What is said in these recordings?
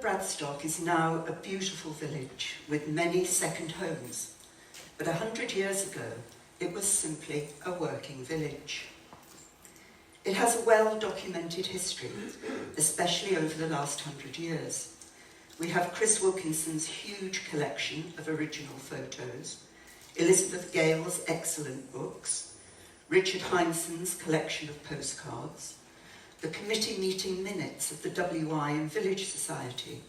Bradstock is now a beautiful village with many second homes, but 100 years ago it was simply a working village. It has a well-documented history, especially over the last 100 years. We have Chris Wilkinson's huge collection of original photos, Elizabeth Gale's excellent books, Richard Heinsohn's collection of postcards, the committee meeting minutes of the WI and Village Society,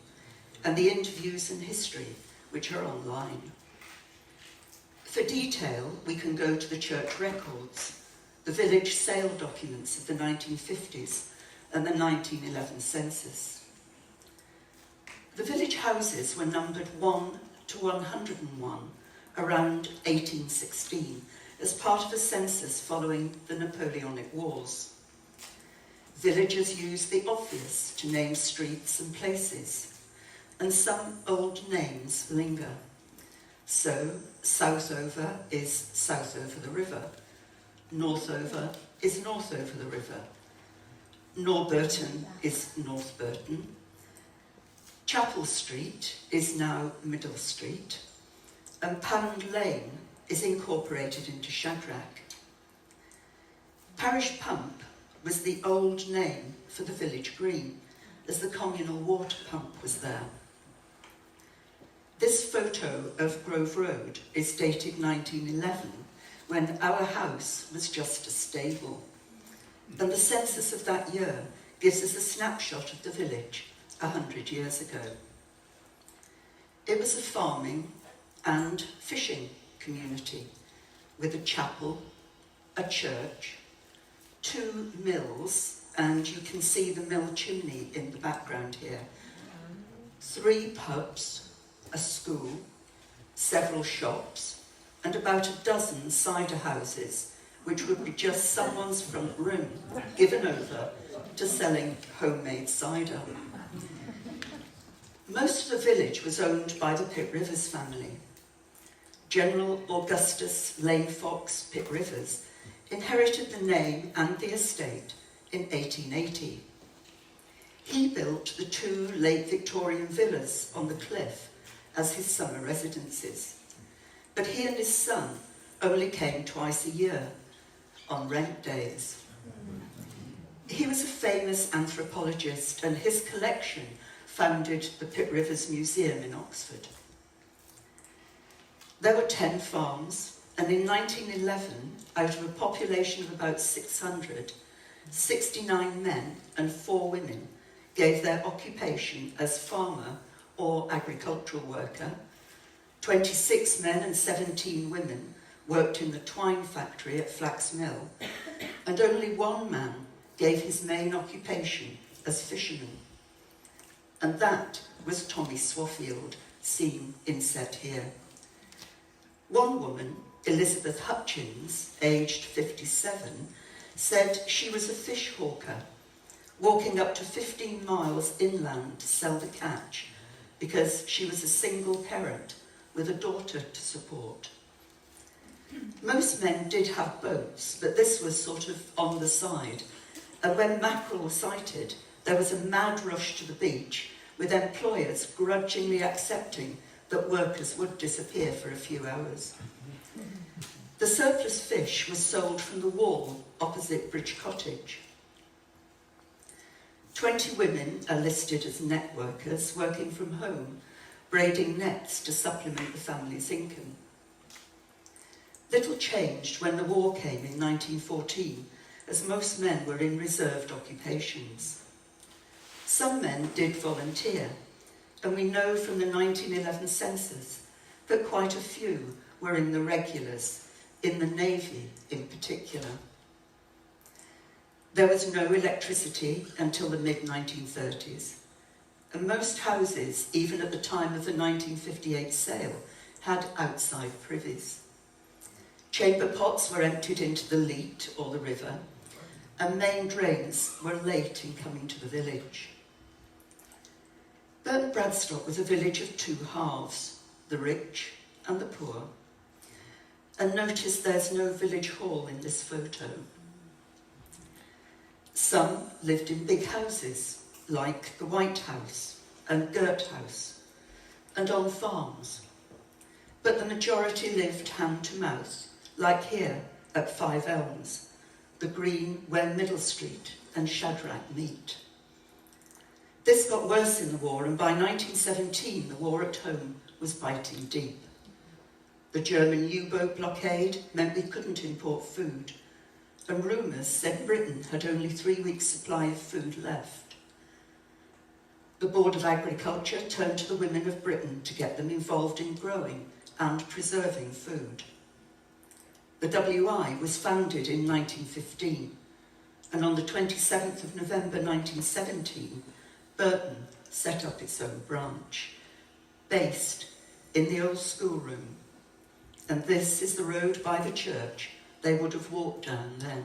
and the interviews and history, which are online. For detail, we can go to the church records, the village sale documents of the 1950s and the 1911 census. The village houses were numbered 1 to 101 around 1816 as part of a census following the Napoleonic Wars. Villagers used the obvious to name streets and places, and some old names linger. So, Southover is south over the river, Northover is north over the river, Norburton is North Burton, Chapel Street is now Middle Street, and Pound Lane is incorporated into Shadrach. Parish Pump was the old name for the village green, as the communal water pump was there. This photo of Grove Road is dated 1911, when our house was just a stable. And the census of that year gives us a snapshot of the village 100 years ago. It was a farming and fishing community with a chapel, a church, 2 mills, and you can see the mill chimney in the background here, 3 pubs, a school, several shops, and about a dozen cider houses, which would be just someone's front room given over to selling homemade cider. Most of the village was owned by the Pitt Rivers family. General Augustus Lane Fox Pitt Rivers inherited the name and the estate in 1880. He built the 2 late Victorian villas on the cliff as his summer residences, but he and his son only came twice a year, on rent days. He was a famous anthropologist, and his collection founded the Pitt Rivers Museum in Oxford. There were 10 farms, and in 1911, out of a population of about 600, 69 men and 4 women gave their occupation as farmer or agricultural worker. 26 men and 17 women worked in the twine factory at Flax Mill, and only 1 man gave his main occupation as fisherman. And that was Tommy Swaffield, seen inset here. One woman, Elizabeth Hutchins, aged 57, said she was a fish hawker, walking up to 15 miles inland to sell the catch because she was a single parent with a daughter to support. Most men did have boats, but this was sort of on the side, and when mackerel were sighted, there was a mad rush to the beach, with employers grudgingly accepting that workers would disappear for a few hours. The surplus fish was sold from the wall opposite Bridge Cottage. 20 women are listed as net workers working from home, braiding nets to supplement the family's income. Little changed when the war came in 1914, as most men were in reserved occupations. Some men did volunteer, and we know from the 1911 census that quite a few were in the regulars, in the Navy in particular. There was no electricity until the mid-1930s, and most houses, even at the time of the 1958 sale, had outside privies. Chamber pots were emptied into the Leat or the river, and main drains were late in coming to the village. Burton Bradstock was a village of 2 halves, the rich and the poor. And notice there's no village hall in this photo. Some lived in big houses, like the White House, and Girt House, and on farms. But the majority lived hand to mouth, like here at Five Elms, the green where Middle Street and Shadrach meet. This got worse in the war, and by 1917 the war at home was biting deep. The German U-boat blockade meant we couldn't import food, and rumours said Britain had only 3 weeks' supply of food left. The Board of Agriculture turned to the women of Britain to get them involved in growing and preserving food. The WI was founded in 1915, and on the 27th of November 1917, Burton set up its own branch, based in the old schoolroom. And this is the road by the church they would have walked down then.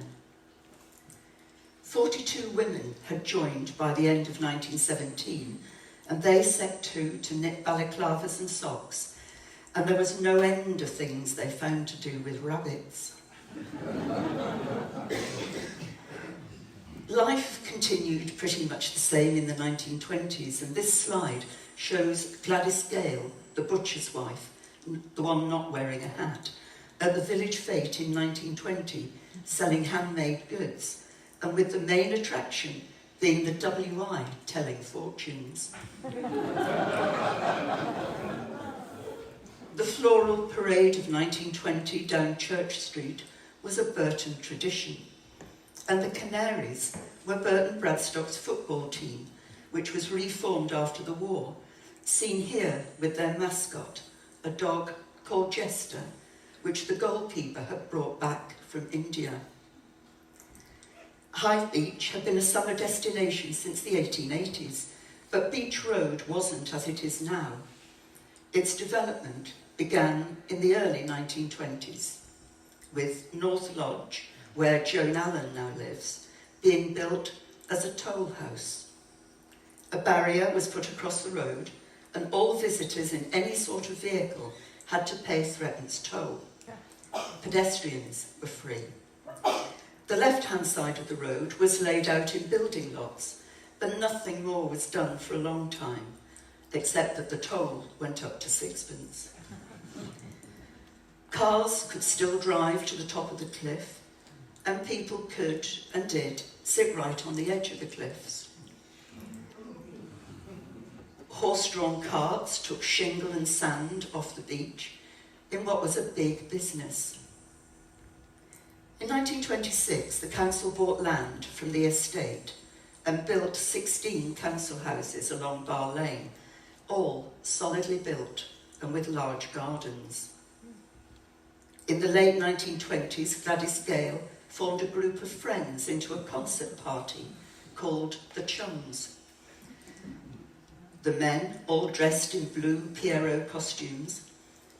42 women had joined by the end of 1917, and they set to knit balaclavas and socks, and there was no end of things they found to do with rabbits. Life continued pretty much the same in the 1920s, and this slide shows Gladys Gale, the butcher's wife, the one not wearing a hat, at the village fete in 1920, selling handmade goods, and with the main attraction being the WI telling fortunes. The floral parade of 1920 down Church Street was a Burton tradition, and the Canaries were Burton Bradstock's football team, which was reformed after the war, seen here with their mascot, a dog called Jester, which the goalkeeper had brought back from India. Hythe Beach had been a summer destination since the 1880s, but Beach Road wasn't as it is now. Its development began in the early 1920s, with North Lodge, where Joan Allen now lives, being built as a toll house. A barrier was put across the road, and all visitors in any sort of vehicle had to pay threepence toll. Pedestrians were free. The left-hand side of the road was laid out in building lots, but nothing more was done for a long time, except that the toll went up to sixpence. Cars could still drive to the top of the cliff, and people could, and did, sit right on the edge of the cliffs. Horse-drawn carts took shingle and sand off the beach in what was a big business. In 1926, the council bought land from the estate and built 16 council houses along Bar Lane, all solidly built and with large gardens. In the late 1920s, Gladys Gale formed a group of friends into a concert party called the Chums. The men all dressed in blue Pierrot costumes,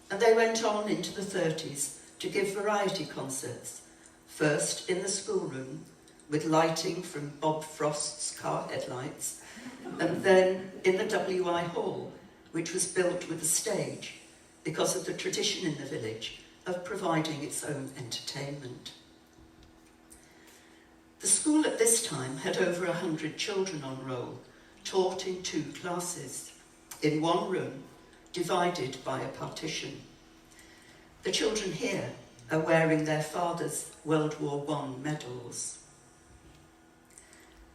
and they went on into the 30s to give variety concerts, first in the schoolroom with lighting from Bob Frost's car headlights, and then in the WI Hall, which was built with a stage because of the tradition in the village of providing its own entertainment. The school at this time had over 100 children on roll, taught in 2 classes, in one room, divided by a partition. The children here are wearing their father's World War I medals.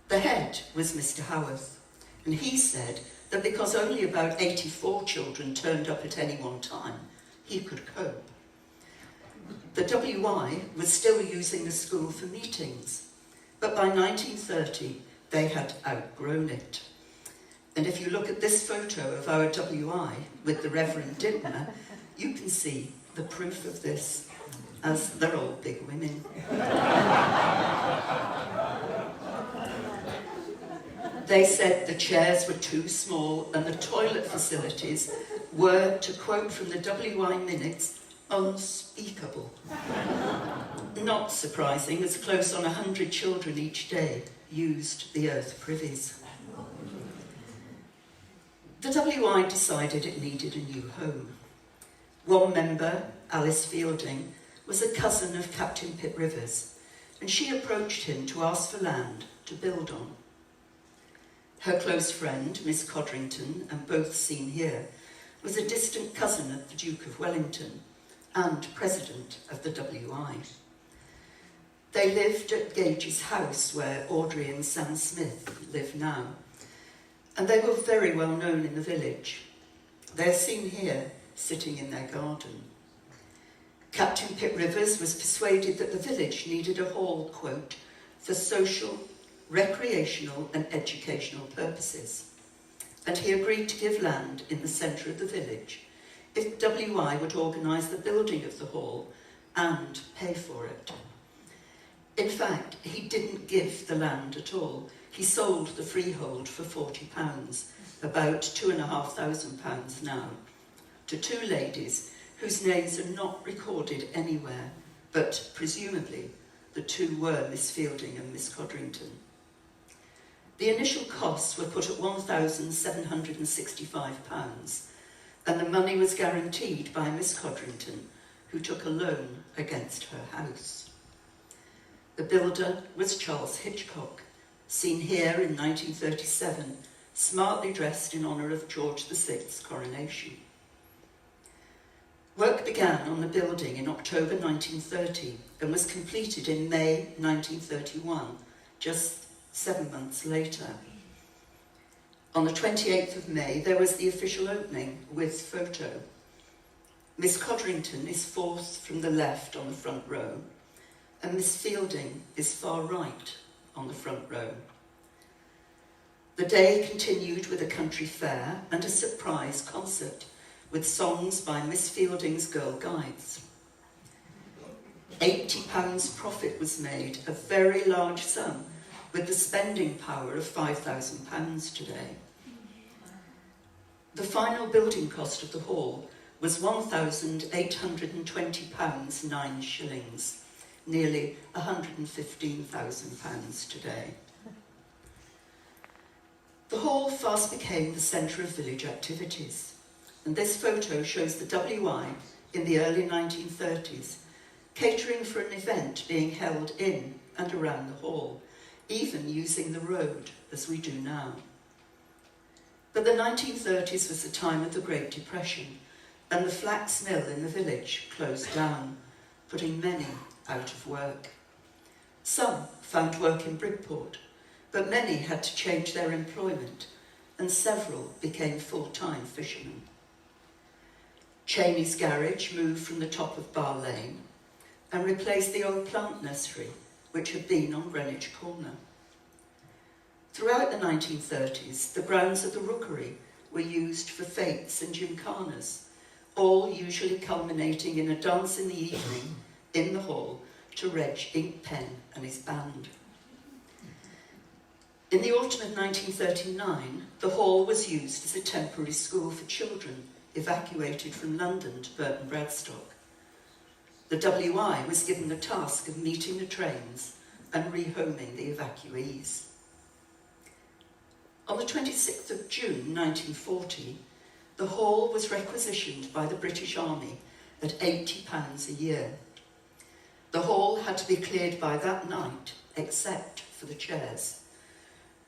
The head was Mr. Howarth, and he said that because only about 84 children turned up at any one time, he could cope. The WI was still using the school for meetings, but by 1930 they had outgrown it. And if you look at this photo of our WI with the Reverend Dibner, you can see the proof of this, as they're all big women. They said the chairs were too small and the toilet facilities were, to quote from the WI minutes, unspeakable. Not surprising, as close on 100 children each day used the earth privies. The WI decided it needed a new home. One member, Alice Fielding, was a cousin of Captain Pitt Rivers, and she approached him to ask for land to build on. Her close friend, Miss Codrington, and both seen here, was a distant cousin of the Duke of Wellington and president of the WI. They lived at Gage's house, where Audrey and Sam Smith live now, and they were very well known in the village. They're seen here, sitting in their garden. Captain Pitt Rivers was persuaded that the village needed a hall, quote, for social, recreational and educational purposes, and he agreed to give land in the centre of the village if WI would organise the building of the hall and pay for it. In fact, he didn't give the land at all. He sold the freehold for £40, about £2,500 now, to two ladies whose names are not recorded anywhere, but presumably the two were Miss Fielding and Miss Codrington. The initial costs were put at £1,765, and the money was guaranteed by Miss Codrington, who took a loan against her house. The builder was Charles Hitchcock, seen here in 1937, smartly dressed in honour of George VI's coronation. Work began on the building in October 1930 and was completed in May 1931, just 7 months later. On the 28th of May, there was the official opening with photo. Miss Codrington is fourth from the left on the front row, and Miss Fielding is far right on the front row. The day continued with a country fair and a surprise concert with songs by Miss Fielding's Girl Guides. £80 profit was made, a very large sum, with the spending power of £5,000 today. The final building cost of the hall was £1,820 9 shillings, nearly £115,000 today. The hall fast became the centre of village activities, and this photo shows the WI in the early 1930s, catering for an event being held in and around the hall, even using the road as we do now. But the 1930s was the time of the Great Depression, and the flax mill in the village closed down, putting many out of work. Some found work in Bridport, but many had to change their employment, and several became full-time fishermen. Cheney's garage moved from the top of Bar Lane and replaced the old plant nursery, which had been on Greenwich Corner. Throughout the 1930s, the grounds of the Rookery were used for fetes and gymkhanas, all usually culminating in a dance in the evening in the hall to Reg Inkpen and his band. In the autumn of 1939, the hall was used as a temporary school for children evacuated from London to Burton Bradstock. The WI was given the task of meeting the trains and rehoming the evacuees. On the 26th of June 1940, the hall was requisitioned by the British Army at £80 a year. The hall had to be cleared by that night, except for the chairs.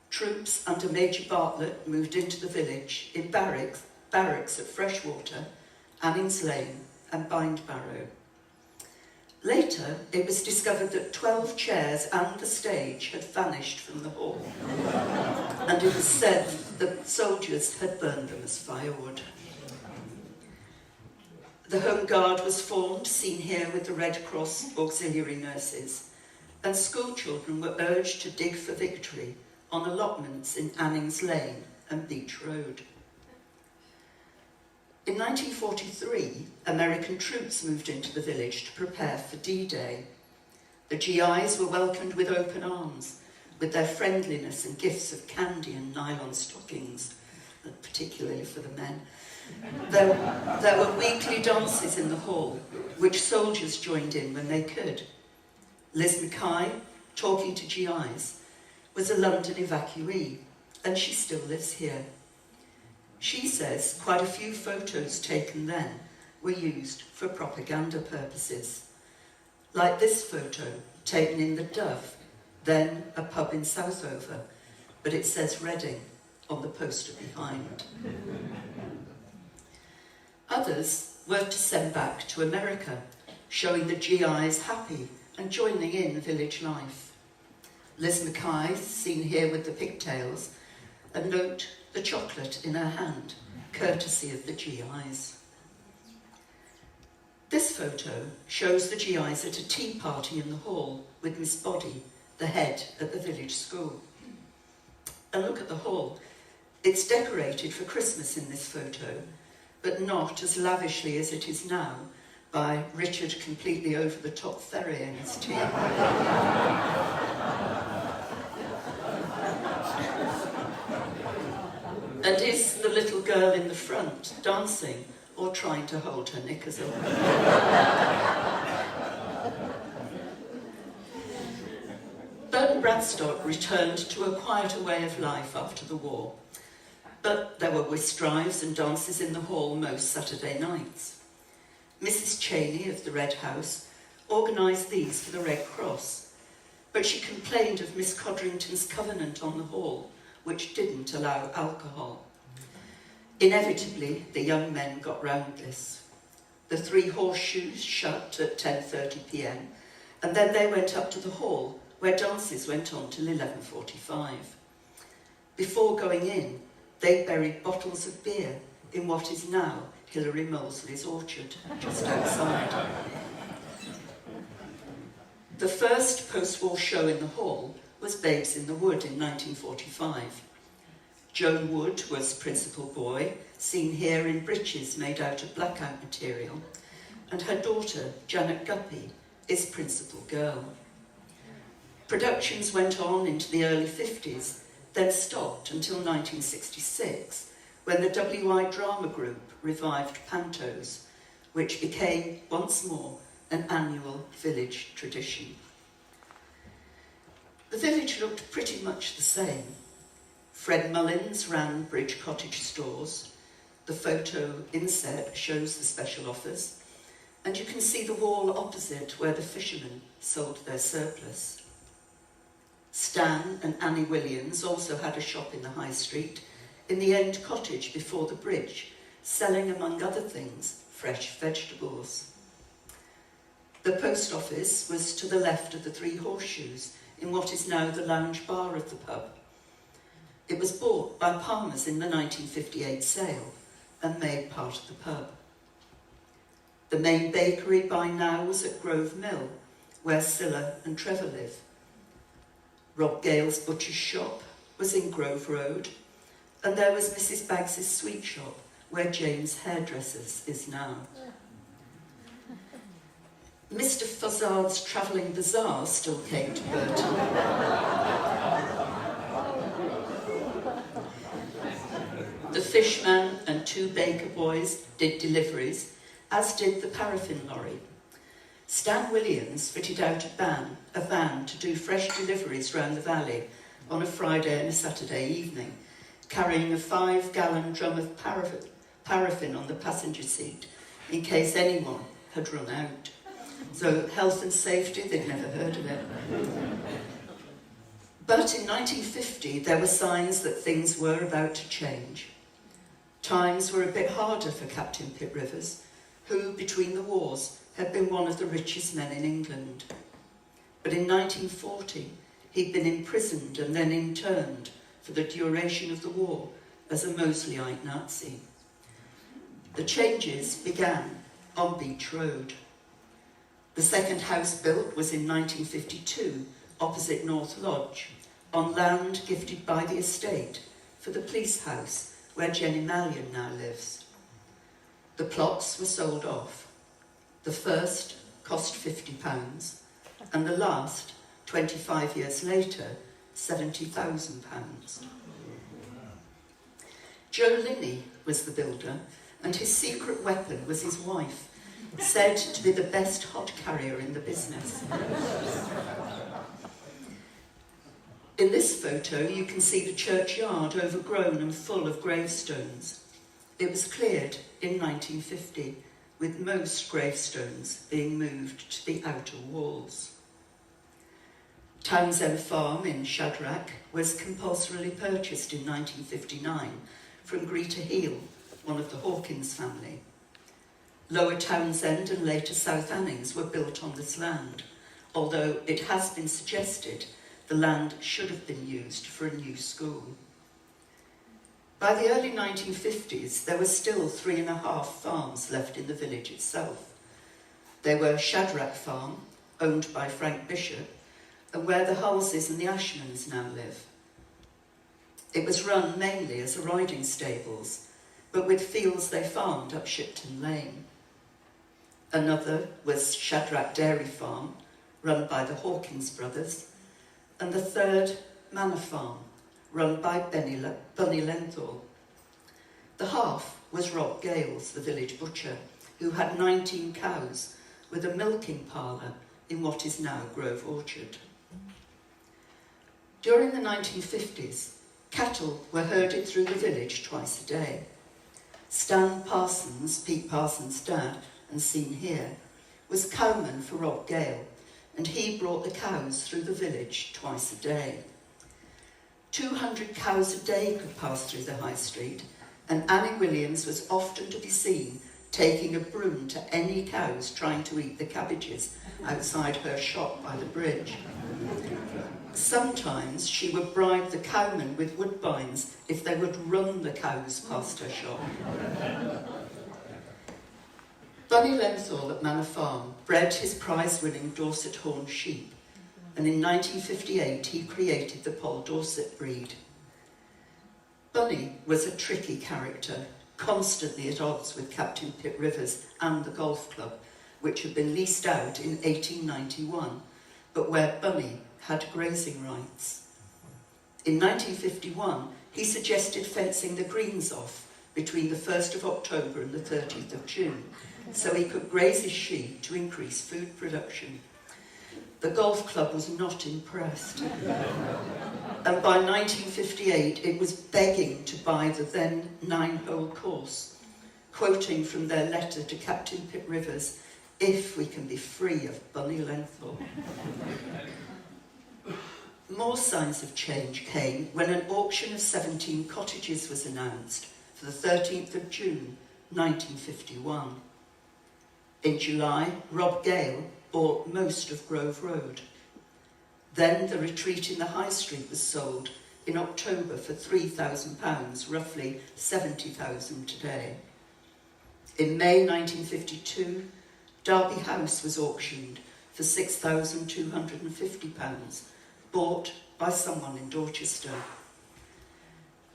Troops under Major Bartlett moved into the village in barracks at Freshwater, Annings Lane and Bindbarrow. Later, it was discovered that 12 chairs and the stage had vanished from the hall, and it was said that soldiers had burned them as firewood. The Home Guard was formed, seen here with the Red Cross auxiliary nurses, and school children were urged to dig for victory on allotments in Annings Lane and Beach Road. In 1943, American troops moved into the village to prepare for D-Day. The GIs were welcomed with open arms, with their friendliness and gifts of candy and nylon stockings, particularly for the men. There were weekly dances in the hall, which soldiers joined in when they could. Liz Mackay, talking to GIs, was a London evacuee, and she still lives here. She says quite a few photos taken then were used for propaganda purposes, like this photo taken in the Dove, then a pub in Southover, but it says Reading on the poster behind. Others were to send back to America, showing the GIs happy and joining in village life. Liz Mackay, seen here with the pigtails, and note the chocolate in her hand, courtesy of the GIs. This photo shows the GIs at a tea party in the hall with Miss Boddy, the head at the village school. And look at the hall. It's decorated for Christmas in this photo, but not as lavishly as it is now by Richard completely over-the-top ferrying his tea. And is the little girl in the front dancing or trying to hold her knickers on? Burton Bradstock returned to a quieter way of life after the war, but there were whist drives and dances in the hall most Saturday nights. Mrs. Cheney of the Red House organised these for the Red Cross, but she complained of Miss Codrington's covenant on the hall, which didn't allow alcohol. Inevitably, the young men got round this. The Three Horseshoes shut at 10:30 p.m, and then they went up to the hall, where dances went on till 11:45. Before going in, they buried bottles of beer in what is now Hilary Molesley's orchard, just outside. The first post-war show in the hall was Babes in the Wood in 1945. Joan Wood was principal boy, seen here in breeches made out of blackout material, and her daughter, Janet Guppy, is principal girl. Productions went on into the early 50s, then stopped until 1966, when the WI Drama Group revived pantos, which became once more an annual village tradition. The village looked pretty much the same. Fred Mullins ran Bridge Cottage stores. The photo inset shows the special offers, and you can see the wall opposite where the fishermen sold their surplus. Stan and Annie Williams also had a shop in the High Street, in the end cottage before the bridge, selling, among other things, fresh vegetables. The post office was to the left of the Three Horseshoes, in what is now the lounge bar of the pub. It was bought by Palmer's in the 1958 sale and made part of the pub. The main bakery by now was at Grove Mill, where Scylla and Trevor live. Rob Gale's butcher's shop was in Grove Road, and there was Mrs. Baggs's sweet shop, where James Hairdressers is now. Mr. Fuzzard's travelling bazaar still came to Burton. The fishman and 2 baker boys did deliveries, as did the paraffin lorry. Stan Williams fitted out a van to do fresh deliveries round the valley on a Friday and a Saturday evening, carrying a 5-gallon drum of paraffin on the passenger seat in case anyone had run out. So health and safety, they'd never heard of it. But in 1950, there were signs that things were about to change. Times were a bit harder for Captain Pitt Rivers, who, between the wars, had been one of the richest men in England. But in 1940, he'd been imprisoned and then interned for the duration of the war as a Mosleyite Nazi. The changes began on Beach Road. The second house built was in 1952, opposite North Lodge, on land gifted by the estate for the police house where Jenny Mallion now lives. The plots were sold off. The first cost £50, and the last, 25 years later, £70,000. Joe Linney was the builder, and his secret weapon was his wife, said to be the best hod carrier in the business. In this photo, you can see the churchyard overgrown and full of gravestones. It was cleared in 1950, with most gravestones being moved to the outer walls. Townsend Farm in Shadrach was compulsorily purchased in 1959 from Greta Heel, one of the Hawkins family. Lower Townsend and later South Annings were built on this land, although it has been suggested the land should have been used for a new school. By the early 1950s, there were still 3.5 farms left in the village itself. They were Shadrach Farm, owned by Frank Bishop, and where the Hulses and the Ashmans now live. It was run mainly as a riding stables, but with fields they farmed up Shipton Lane. Another was Shadrach Dairy Farm, run by the Hawkins brothers, and the third, Manor Farm, run by Bunny Lenthal. The half was Rob Gales, the village butcher, who had 19 cows with a milking parlour in what is now Grove Orchard. During the 1950s, cattle were herded through the village twice a day. Stan Parsons, Pete Parsons' dad, and seen here, was cowman for Rob Gale, and he brought the cows through the village twice a day. 200 cows a day could pass through the high street, and Annie Williams was often to be seen taking a broom to any cows trying to eat the cabbages outside her shop by the bridge. Sometimes she would bribe the cowmen with woodbines if they would run the cows past her shop. Bunny Lenthal at Manor Farm bred his prize-winning Dorset Horn sheep, and in 1958 he created the Poll Dorset breed. Bunny was a tricky character, constantly at odds with Captain Pitt Rivers and the golf club, which had been leased out in 1891, but where Bunny had grazing rights. In 1951, he suggested fencing the greens off between the 1st of October and the 30th of June, so he could graze his sheep to increase food production. The golf club was not impressed. And by 1958, it was begging to buy the then 9-hole course, quoting from their letter to Captain Pitt Rivers, "If we can be free of Bunny Lenthal." More signs of change came when an auction of 17 cottages was announced for the 13th of June, 1951. In July, Rob Gale bought most of Grove Road. Then the retreat in the High Street was sold in October for £3,000, roughly 70,000 today. In May 1952, Derby House was auctioned for £6,250, bought by someone in Dorchester.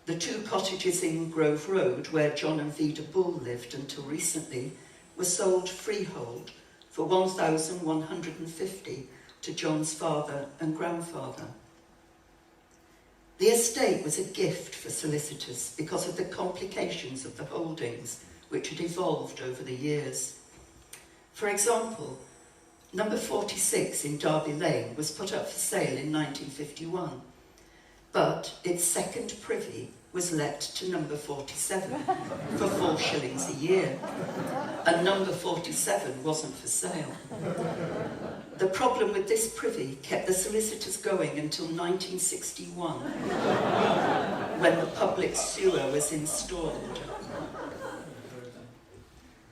The 2 cottages in Grove Road, where John and Vida Bull lived until recently, were sold freehold for £1,150 to John's father and grandfather. The estate was a gift for solicitors because of the complications of the holdings, which had evolved over the years. For example, number 46 in Derby Lane was put up for sale in 1951, but its second privy was let to number 47 for 4 shillings a year, and number 47 wasn't for sale. The problem with this privy kept the solicitors going until 1961, when the public sewer was installed.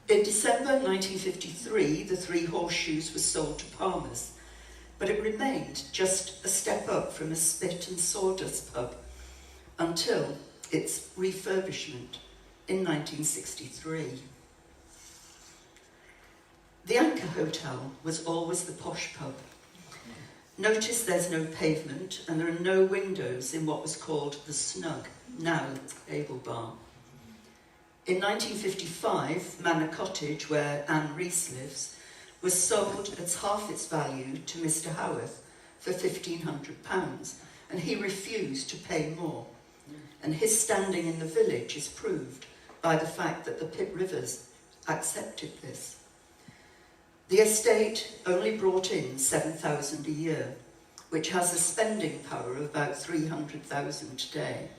In December 1953, the 3 Horseshoes was sold to Palmer's, but it remained just a step up from a spit and sawdust pub until its refurbishment in 1963. The Anchor Hotel was always the posh pub. Notice there's no pavement and there are no windows in what was called the Snug, now Able Bar. In 1955, Manor Cottage, where Anne Rees lives, was sold at half its value to Mr. Howarth for £1,500, and he refused to pay more. And his standing in the village is proved by the fact that the Pitt Rivers accepted this. The estate only brought in £7,000 a year, which has a spending power of about £300,000 today.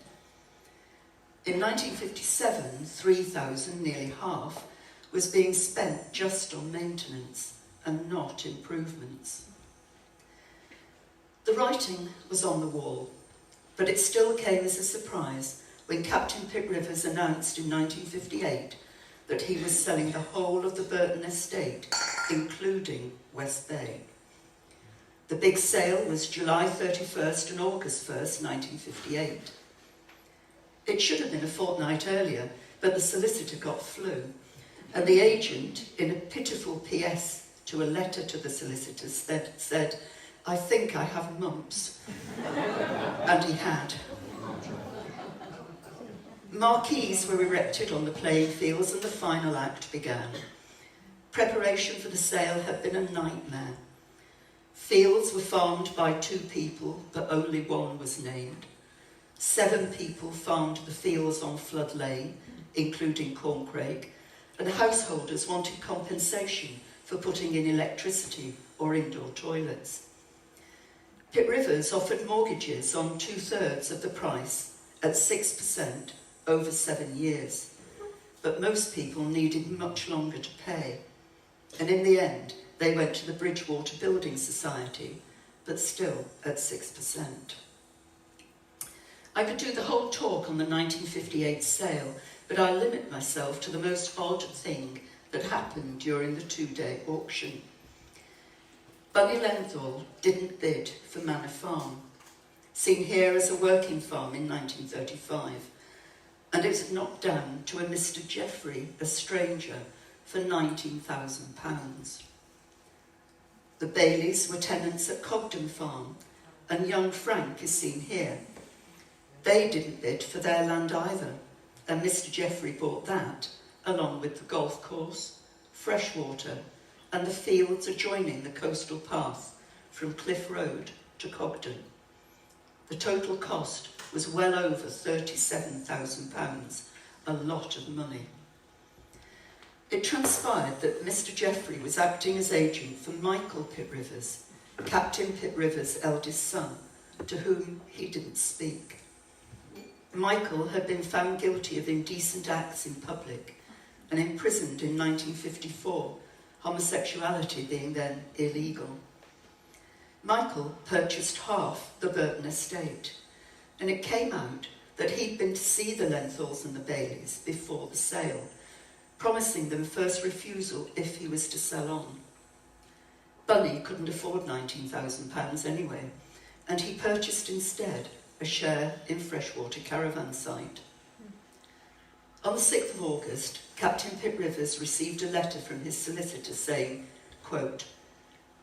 In 1957, £3,000, nearly half, was being spent just on maintenance and not improvements. The writing was on the wall, but it still came as a surprise when Captain Pitt Rivers announced in 1958 that he was selling the whole of the Burton estate, including West Bay. The big sale was July 31st and August 1st, 1958. It should have been a fortnight earlier, but the solicitor got flu, and the agent, in a pitiful PS to a letter to the solicitor, said, "I think I have mumps." And he had. Marquees were erected on the playing fields and the final act began. Preparation for the sale had been a nightmare. Fields were farmed by 2 people, but only one was named. 7 people farmed the fields on Flood Lane, including Corncraig, and householders wanted compensation for putting in electricity or indoor toilets. Pitt Rivers offered mortgages on 2/3 of the price at 6% over 7 years, but most people needed much longer to pay, and in the end they went to the Bridgewater Building Society, but still at 6%. I could do the whole talk on the 1958 sale, but I limit myself to the most odd thing that happened during the 2-day auction. Bunny Lenthal didn't bid for Manor Farm, seen here as a working farm in 1935, and it was knocked down to a Mr. Jeffrey, a stranger, for £19,000. The Baileys were tenants at Cogden Farm, and young Frank is seen here. They didn't bid for their land either, and Mr. Jeffrey bought that, along with the golf course, fresh water, and the fields adjoining the coastal path from Cliff Road to Cogden. The total cost was well over £37,000, a lot of money. It transpired that Mr. Jeffrey was acting as agent for Michael Pitt Rivers, Captain Pitt Rivers' eldest son, to whom he didn't speak. Michael had been found guilty of indecent acts in public and imprisoned in 1954, homosexuality being then illegal. Michael purchased half the Burton estate, and it came out that he'd been to see the Lenthals and the Baileys before the sale, promising them first refusal if he was to sell on. Bunny couldn't afford £19,000 anyway, and he purchased instead a share in Freshwater Caravan Site. On the 6th of August, Captain Pitt Rivers received a letter from his solicitor saying, quote,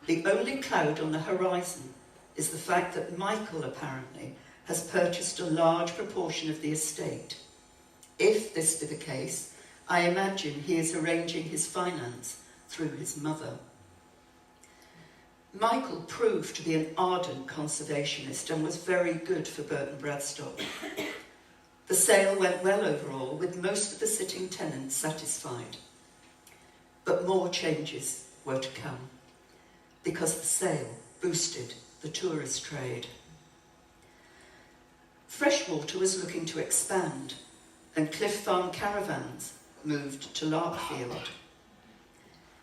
"The only cloud on the horizon is the fact that Michael apparently has purchased a large proportion of the estate. If this be the case, I imagine he is arranging his finance through his mother." Michael proved to be an ardent conservationist and was very good for Burton Bradstock. The sale went well overall, with most of the sitting tenants satisfied. But more changes were to come, because the sale boosted the tourist trade. Freshwater was looking to expand, and Cliff Farm caravans moved to Larkfield.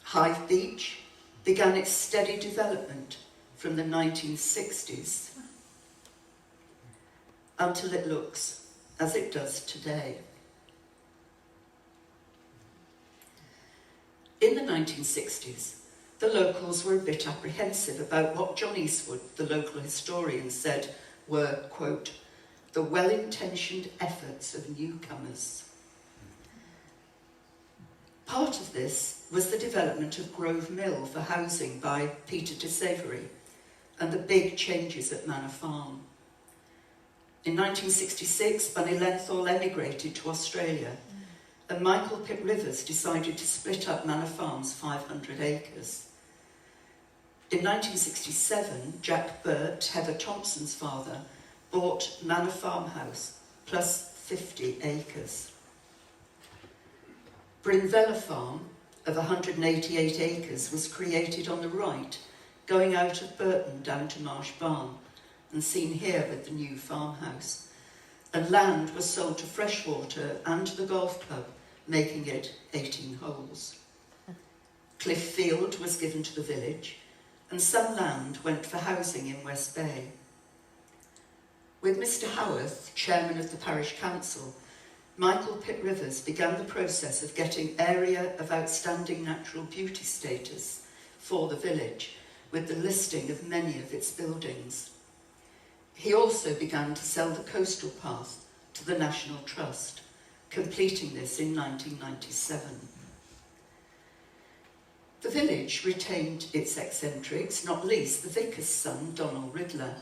Hythe Beach began its steady development from the 1960s until it looks as it does today. In the 1960s, the locals were a bit apprehensive about what John Eastwood, the local historian, said were, quote, "the well-intentioned efforts of newcomers." Part of this was the development of Grove Mill for housing by Peter de Savery and the big changes at Manor Farm. In 1966, Bunny Lenthal emigrated to Australia, and Michael Pitt Rivers decided to split up Manor Farm's 500 acres. In 1967, Jack Burt, Heather Thompson's father, bought Manor Farmhouse plus 50 acres. Brynvella Farm, of 188 acres, was created on the right, going out of Burton down to Marsh Barn, and seen here with the new farmhouse. And land was sold to Freshwater and to the golf club, making it 18 holes. Cliff Field was given to the village, and some land went for housing in West Bay. With Mr. Howarth, chairman of the parish council, Michael Pitt Rivers began the process of getting Area of Outstanding Natural Beauty status for the village, with the listing of many of its buildings. He also began to sell the coastal path to the National Trust, completing this in 1997. The village retained its eccentrics, not least the vicar's son, Donald Riddler,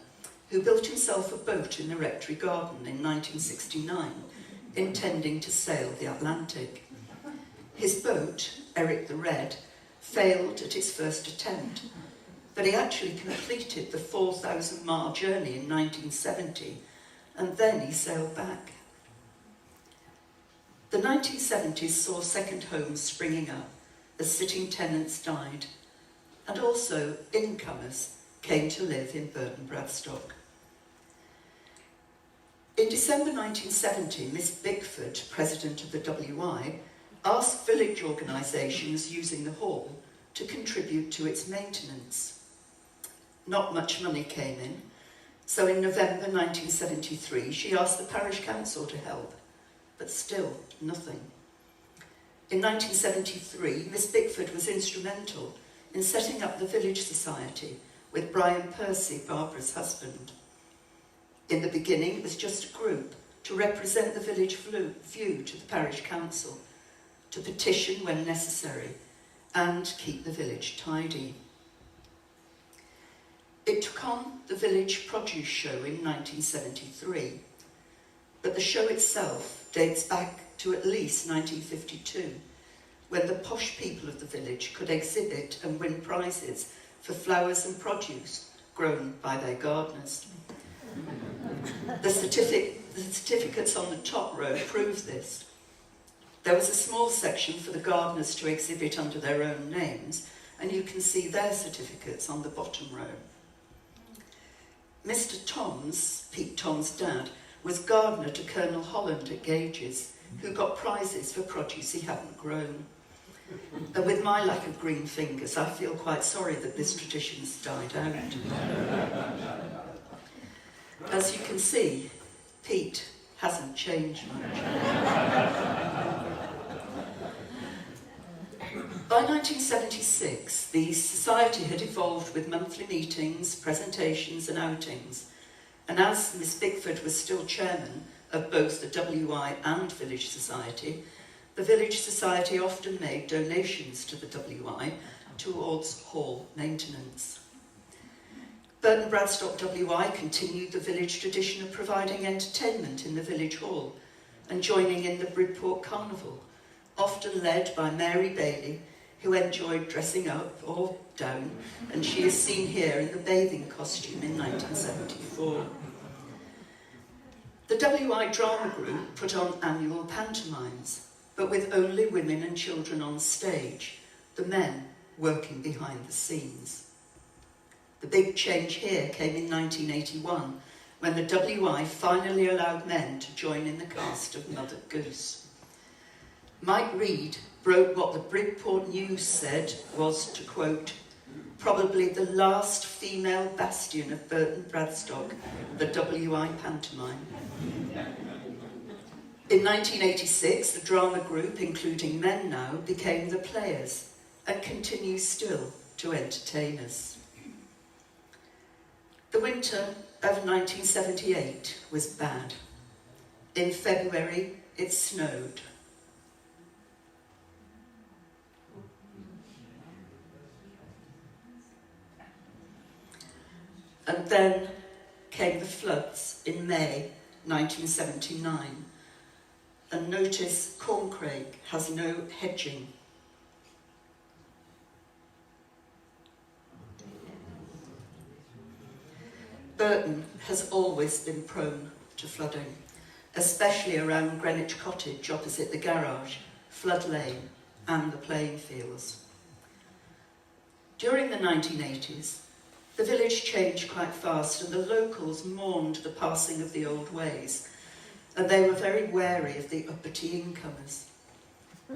who built himself a boat in the rectory garden in 1969, intending to sail the Atlantic. His boat, Eric the Red, failed at its first attempt, but he actually completed the 4,000-mile journey in 1970, and then he sailed back. The 1970s saw second homes springing up as sitting tenants died, and also incomers came to live in Burton Bradstock. In December 1970, Miss Bickford, president of the WI, asked village organisations using the hall to contribute to its maintenance. Not much money came in, so in November 1973 she asked the parish council to help, but still nothing. In 1973, Miss Bickford was instrumental in setting up the Village Society with Brian Percy, Barbara's husband. In the beginning, it was just a group to represent the village view to the parish council, to petition when necessary, and keep the village tidy. It took on the Village Produce Show in 1973, but the show itself dates back to at least 1952, when the posh people of the village could exhibit and win prizes for flowers and produce grown by their gardeners. The certificates on the top row prove this. There was a small section for the gardeners to exhibit under their own names, and you can see their certificates on the bottom row. Mr. Toms, Pete Tom's dad, was gardener to Colonel Holland at Gage's, who got prizes for produce he hadn't grown. And with my lack of green fingers, I feel quite sorry that this tradition's died out. As you can see, Pete hasn't changed much. By 1976, the society had evolved with monthly meetings, presentations and outings, and as Miss Bickford was still chairman of both the WI and Village Society, the Village Society often made donations to the WI towards hall maintenance. Burton Bradstock WI continued the village tradition of providing entertainment in the village hall and joining in the Bridport Carnival, often led by Mary Bailey, who enjoyed dressing up or down, and she is seen here in the bathing costume in 1974. The WI Drama Group put on annual pantomimes, but with only women and children on stage, the men working behind the scenes. The big change here came in 1981, when the WI finally allowed men to join in the cast of Mother Goose. Mike Reed broke what the Bridport News said was, to quote, probably the last female bastion of Burton Bradstock, the WI pantomime. In 1986, the drama group, including men now, became the Players and continues still to entertain us. The winter of 1978 was bad. In February, it snowed. And then came the floods in May 1979. And notice Corncraig has no hedging. Burton has always been prone to flooding, especially around Greenwich Cottage opposite the garage, Flood Lane and the playing fields. During the 1980s, the village changed quite fast and the locals mourned the passing of the old ways, and they were very wary of the uppity incomers.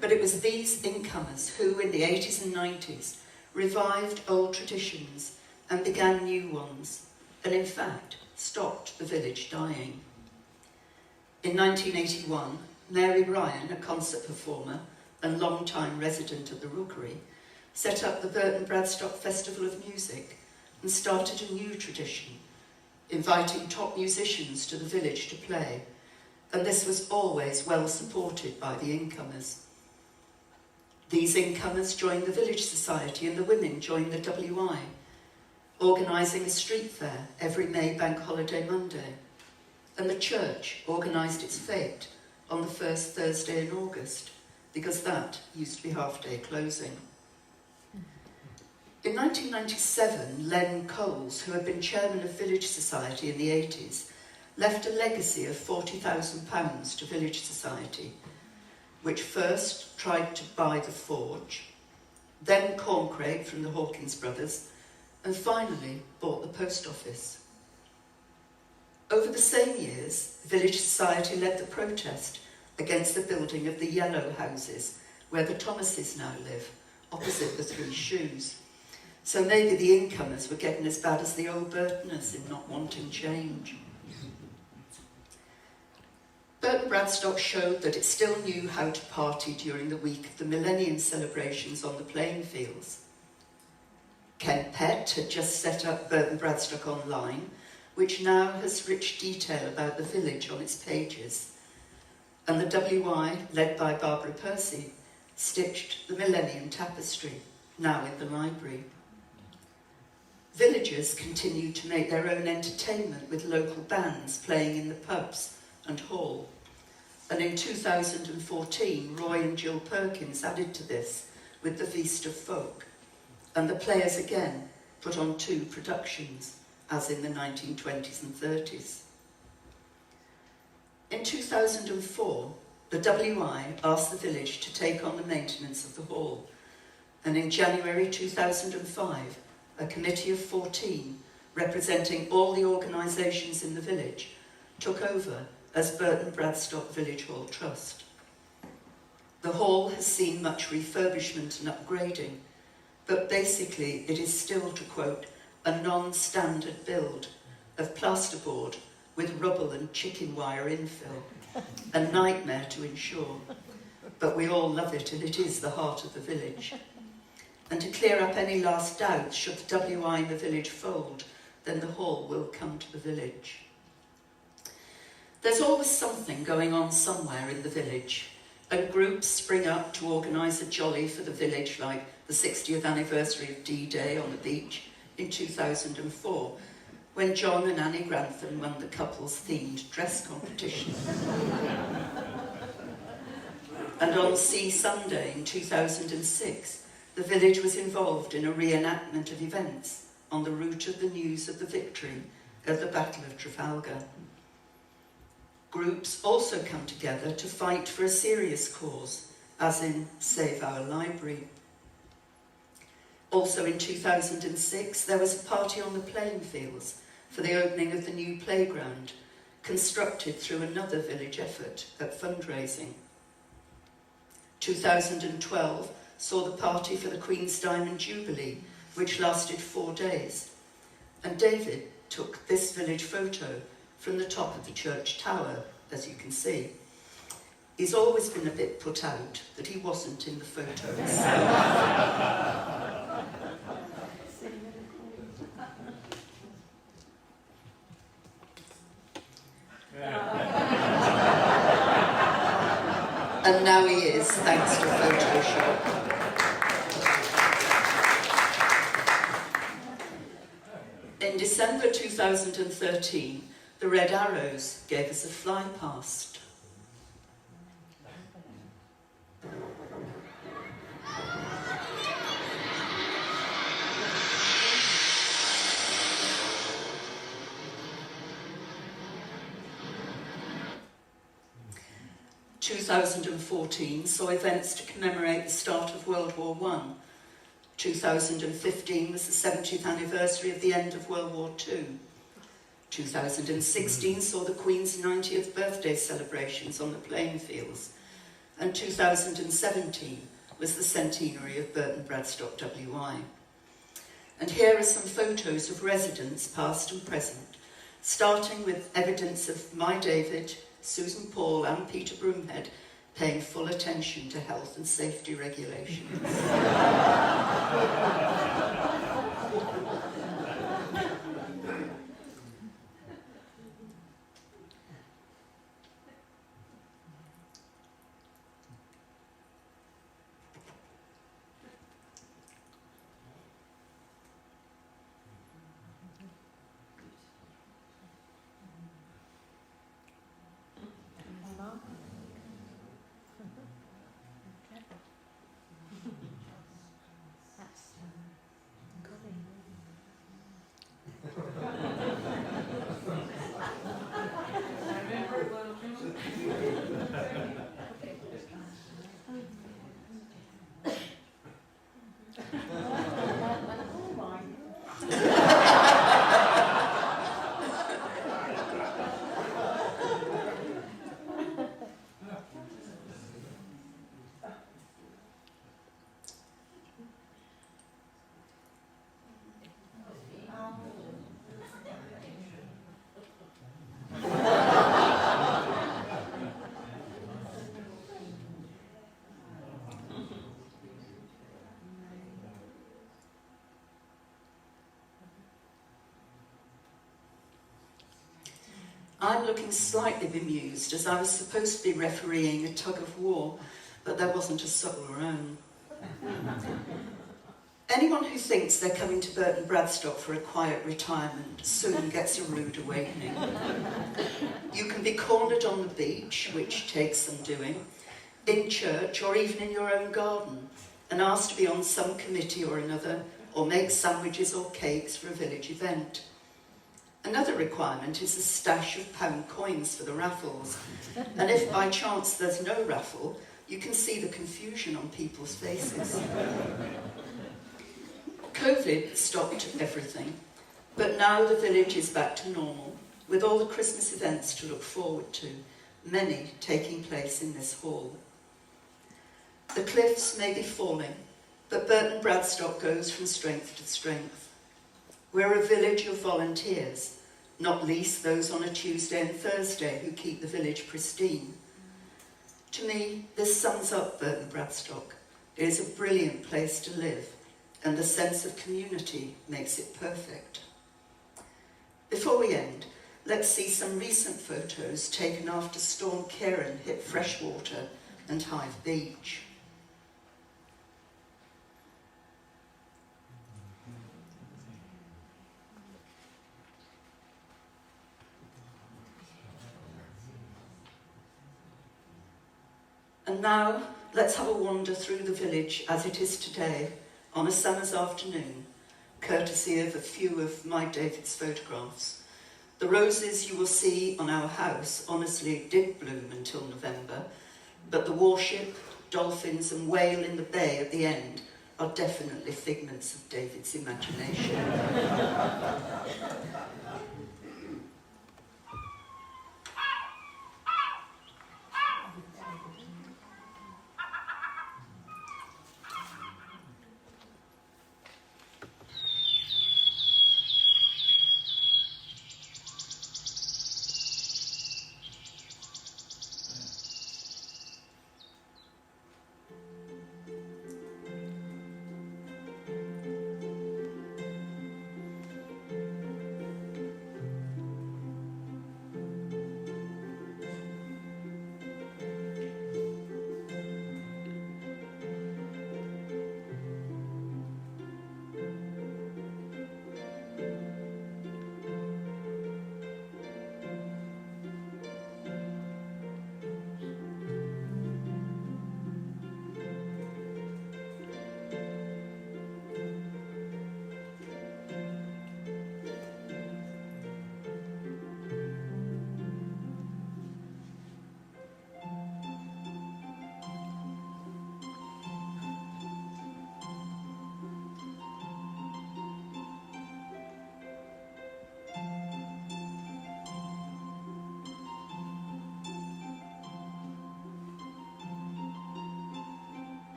But it was these incomers who, in the 80s and 90s, revived old traditions and began new ones, and in fact stopped the village dying. In 1981, Mary Ryan, a concert performer and long-time resident of the Rookery, set up the Burton Bradstock Festival of Music and started a new tradition, inviting top musicians to the village to play, and this was always well supported by the incomers. These incomers joined the village society and the women joined the WI, organising a street fair every May Bank Holiday Monday, and the church organised its fete on the first Thursday in August, because that used to be half-day closing. In 1997, Len Coles, who had been chairman of Village Society in the 80s, left a legacy of £40,000 to Village Society, which first tried to buy the forge, then corncrake from the Hawkins brothers, and finally bought the post office. Over the same years, Village Society led the protest against the building of the yellow houses, where the Thomases now live, opposite the Three Shoes. So maybe the incomers were getting as bad as the old Burtoners in not wanting change. Burton Bradstock showed that it still knew how to party during the week of the Millennium celebrations on the playing fields. Ken Pett had just set up Burton Bradstock Online, which now has rich detail about the village on its pages. And the WI, led by Barbara Percy, stitched the Millennium Tapestry, now in the library. Villagers continued to make their own entertainment with local bands playing in the pubs and hall. And in 2014, Roy and Jill Perkins added to this with the Feast of Folk. And the players again put on 2 productions, as in the 1920s and 30s. In 2004, the WI asked the village to take on the maintenance of the hall. And in January 2005, a committee of 14, representing all the organisations in the village, took over as Burton Bradstock Village Hall Trust. The hall has seen much refurbishment and upgrading, but basically it is still, to quote, a non-standard build of plasterboard with rubble and chicken wire infill, a nightmare to insure, but we all love it and it is the heart of the village. And to clear up any last doubts, should the WI in the village fold, then the hall will come to the village. There's always something going on somewhere in the village, and groups spring up to organise a jolly for the village, like the 60th anniversary of D-Day on the beach in 2004, when John and Annie Grantham won the couples-themed dress competition. And on Sea Sunday in 2006, the village was involved in a reenactment of events on the route of the news of the victory of the Battle of Trafalgar. Groups also come together to fight for a serious cause, as in Save Our Library. Also in 2006, there was a party on the playing fields for the opening of the new playground, constructed through another village effort at fundraising. 2012 saw the party for the Queen's Diamond Jubilee, which lasted 4 days. And David took this village photo from the top of the church tower, as you can see. He's always been a bit put out that he wasn't in the photo himself. And now he is, thanks to Photoshop. In December 2013, the Red Arrows gave us a fly past. In 2014 saw events to commemorate the start of World War I. 2015 was the 70th anniversary of the end of World War II. 2016 saw the Queen's 90th birthday celebrations on the playing fields, and 2017 was the centenary of Burton Bradstock WI. And here are some photos of residents, past and present, starting with evidence of my David, Susan Paul and Peter Broomhead paying full attention to health and safety regulations. I'm looking slightly bemused as I was supposed to be refereeing a tug of war, but there wasn't a soul around. Anyone who thinks they're coming to Burton Bradstock for a quiet retirement soon gets a rude awakening. You can be cornered on the beach, which takes some doing, in church or even in your own garden, and asked to be on some committee or another, or make sandwiches or cakes for a village event. Another requirement is a stash of pound coins for the raffles, and if by chance there's no raffle, you can see the confusion on people's faces. COVID stopped everything, but now the village is back to normal, with all the Christmas events to look forward to, many taking place in this hall. The cliffs may be falling, but Burton Bradstock goes from strength to strength. We're a village of volunteers, not least those on a Tuesday and Thursday who keep the village pristine. To me, this sums up Burton Bradstock. It is a brilliant place to live, and the sense of community makes it perfect. Before we end, let's see some recent photos taken after Storm Ciarán hit Freshwater and Hythe Beach. And now, let's have a wander through the village as it is today, on a summer's afternoon, courtesy of a few of my David's photographs. The roses you will see on our house honestly did bloom until November, but the warship, dolphins and whale in the bay at the end are definitely figments of David's imagination.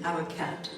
our cat,